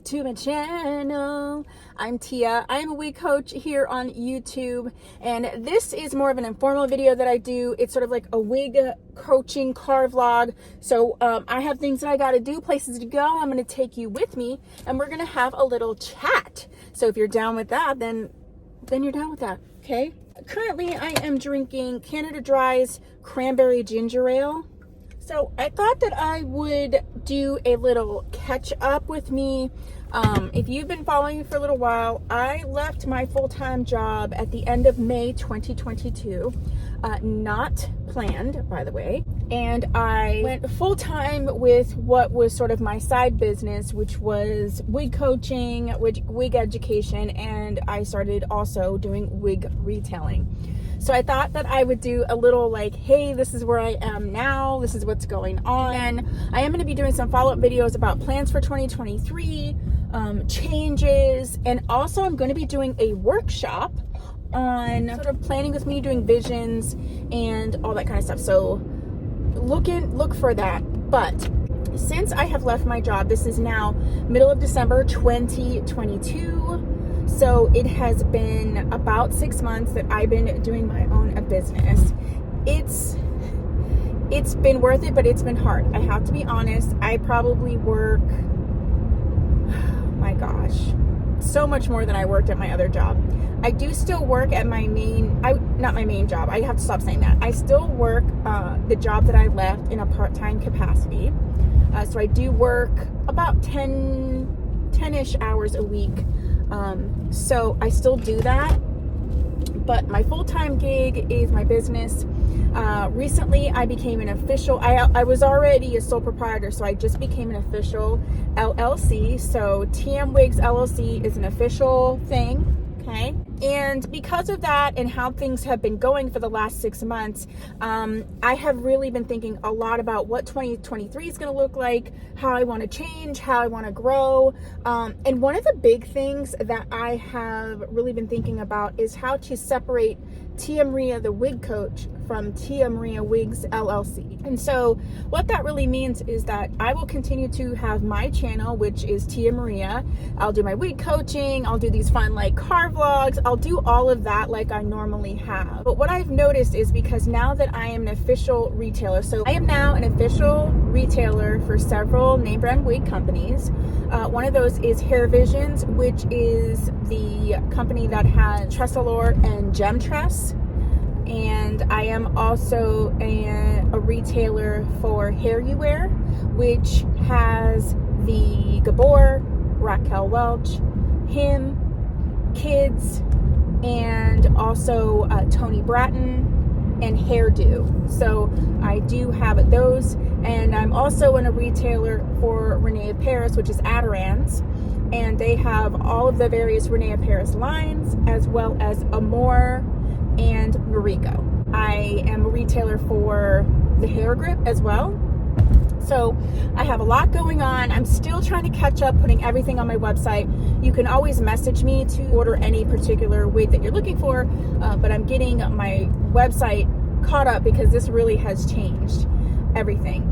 to my channel. I'm Tia. I am a wig coach here on YouTube, and this is more of an informal video that I do. It's sort of like a wig coaching car vlog. So I have things that I got to do, places to go. I'm going to take you with me, and we're going to have a little chat. So if you're down with that, then you're down with that, okay? Currently, I am drinking Canada Dry's Cranberry Ginger Ale. So I thought that I would do a little catch up with me. If you've been following me for a little while, I left my full-time job at the end of May 2022. Not planned, by the way. And I went full-time with what was sort of my side business, which was wig coaching, wig education, and I started also doing wig retailing. So I thought that I would do a little like, hey, this is where I am now. This is what's going on. And I am going to be doing some follow-up videos about plans for 2023, changes, and also I'm going to be doing a workshop on sort of planning with me, doing visions and all that kind of stuff. So look for that. But since I have left my job, this is now middle of December 2022. So it has been about 6 months that I've been doing my own business. It's been worth it, but it's been hard. I have to be honest. I probably work, my gosh, so much more than I worked at my other job. I do still work at my not my main job. I have to stop saying that. I still work the job that I left in a part-time capacity. So I do work about 10-ish hours a week. So I still do that, but my full-time gig is my business. Recently I became an official, I was already a sole proprietor, so I just became an official LLC. So TM Wigs LLC is an official thing, okay? And because of that and how things have been going for the last 6 months, I have really been thinking a lot about what 2023 is going to look like, how I want to change, how I want to grow. And one of the big things that I have really been thinking about is how to separate Tia Maria, the wig coach, from Tia Maria Wigs LLC. And so what that really means is that I will continue to have my channel, which is Tia Maria. I'll do my wig coaching. I'll do these fun like car vlogs. I'll do all of that like I normally have. But what I've noticed is because now that I am an official retailer, so I am now an official retailer for several name brand wig companies. One of those is Hair Visions, which is the company that has Tressalore and Gem Tress. And I am also a retailer for Hair You Wear, which has the Gabor, Raquel Welch, him, Kids, and also Tony Bratton and Hairdo. So I do have those, and I'm also a retailer for Renee of Paris, which is Adirans, and they have all of the various Renee of Paris lines, as well as Amore and Mariko. I am a retailer for the Hair Grip as well. So I have a lot going on. I'm still trying to catch up putting everything on my website. You can always message me to order any particular wig that you're looking for, but I'm getting my website caught up because this really has changed everything.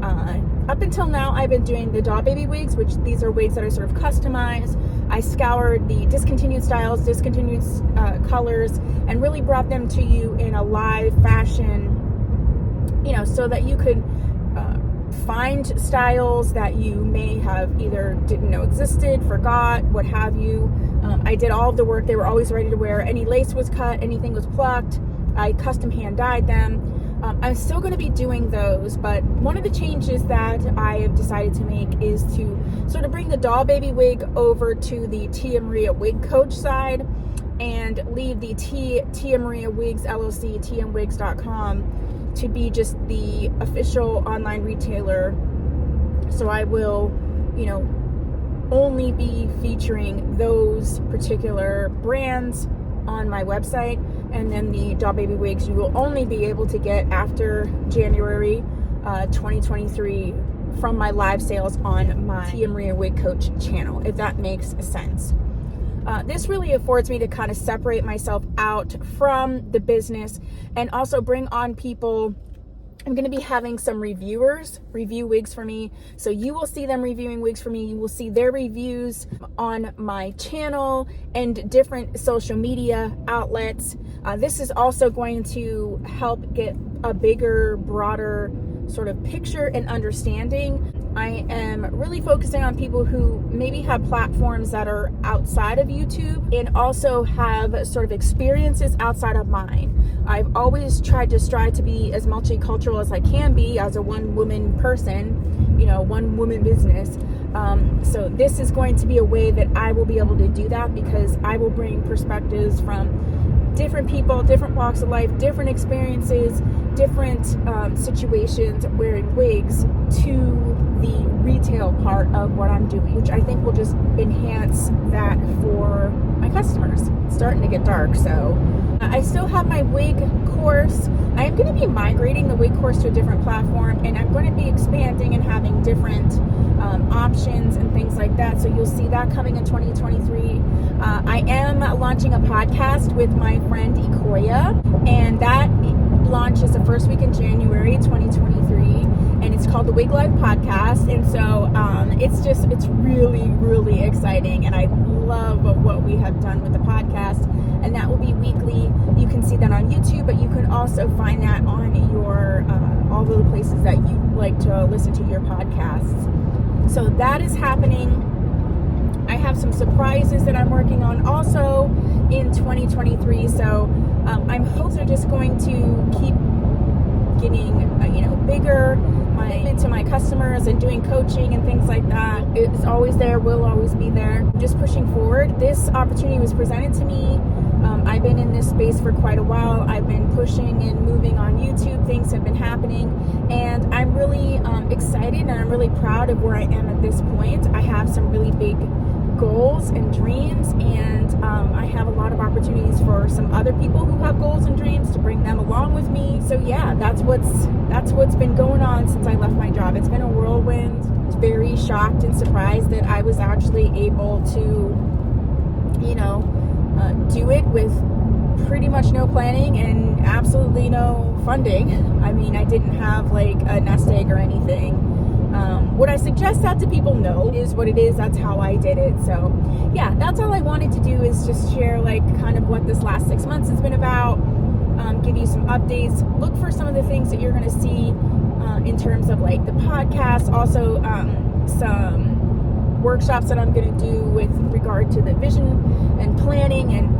Up until now, I've been doing the doll baby wigs, which these are wigs that I sort of customize. I scoured the discontinued styles, discontinued colors, and really brought them to you in a live fashion, so that you could find styles that you may have either didn't know existed, forgot, what have you. I did all of the work. They were always ready to wear. Any lace was cut, anything was plucked. I custom hand dyed them. I'm still going to be doing those, but one of the changes that I have decided to make is to sort of bring the doll baby wig over to the Tia Maria Wig Coach side and leave the Tia Maria Wigs LLC, tmwigs.com, to be just the official online retailer. So I will, only be featuring those particular brands on my website, and then the doll baby wigs you will only be able to get after January 2023 from my live sales on my Tia Maria Wig Coach channel, if that makes sense. This really affords me to kind of separate myself out from the business and also bring on people I'm going to be having some reviewers review wigs for me. So you will see them reviewing wigs for me. You will see their reviews on my channel and different social media outlets. This is also going to help get a bigger, broader sort of picture and understanding. I am really focusing on people who maybe have platforms that are outside of YouTube and also have sort of experiences outside of mine. I've always tried to strive to be as multicultural as I can be as a one-woman person, you know, one-woman business. So this is going to be a way that I will be able to do that, because I will bring perspectives from different people, different walks of life, different experiences, different situations wearing wigs to the retail part of what I'm doing, which I think will just enhance that for my customers. It's starting to get dark, so I still have my wig course. I am going to be migrating the wig course to a different platform, and I'm going to be expanding and having different options and things like that. So you'll see that coming in 2023. I am launching a podcast with my friend Ikoya, and that launches the first week in January 2023, and it's called the Wig Life Podcast. And so it's really exciting, and I love what we have done with the podcast, and that will be weekly. You can see that on YouTube, but you can also find that on your all of the places that you like to listen to your podcasts. So that is happening. I have some surprises that I'm working on also in 2023. So I'm hopefully just going to keep getting bigger to my customers and doing coaching and things like that. It's always there, will always be there. Just pushing forward. This opportunity was presented to me. I've been in this space for quite a while. I've been pushing and moving on YouTube. Things have been happening, and I'm really excited, and I'm really proud of where I am at this point. I have some really big goals and dreams, and I have a lot of opportunities for some other people who have goals and dreams to bring them along with me. So yeah, that's what's been going on since I left my job. It's been a whirlwind. I was very shocked and surprised that I was actually able to do it with pretty much no planning and absolutely no funding. I mean, I didn't have like a nest egg or anything. Would I suggest that to people? No. It is what it is. That's how I did it. So yeah, that's all I wanted to do, is just share like kind of what this last 6 months has been about, give you some updates, look for some of the things that you're going to see in terms of like the podcast, also some workshops that I'm going to do with regard to the vision and planning, and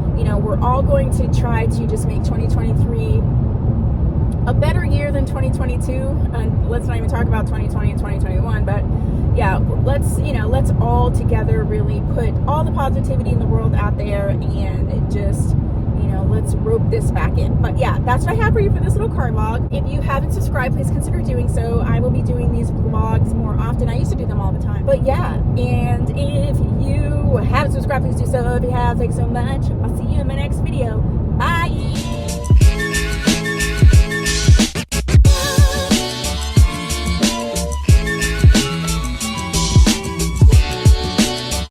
we're all going to try to just make 2023 a better year than 2022. And let's not even talk about 2020 and 2021, but yeah, let's all together really put all the positivity in the world out there, and just let's rope this back in. But yeah, that's what I have for you for this little card log. If you haven't subscribed, please consider doing so. I will be doing these vlogs more often. I used to do them all the time, but yeah. And if you haven't subscribed, please do so. If you have, thanks so much. I'll see you in my next video. Bye.